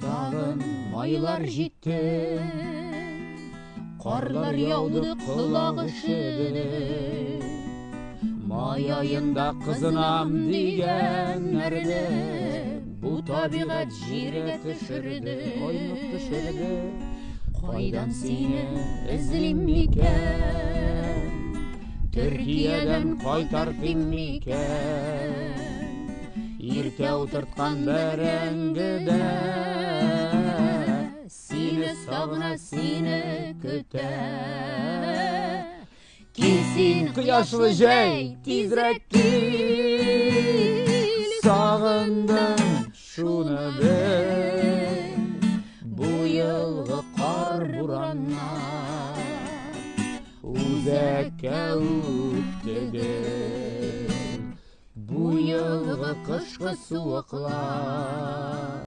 Тағын майлар жетті, қарлар яуды құлақ ұшыды. Май айында қызынам деген нәрді, бұл табиғат жерге түшірді. Қайдан сені ізлем мекен, Түркиядан қайтартым мекен, ерте отыртқан бәрәңгіде, сені сағына, сені күтә. Келсін қияшлы жай, тезірек кел, сағындым шуны біл, бұйылғы қар бұраннан үзәкке өттігіл, бұйылғы қышқы суықлар.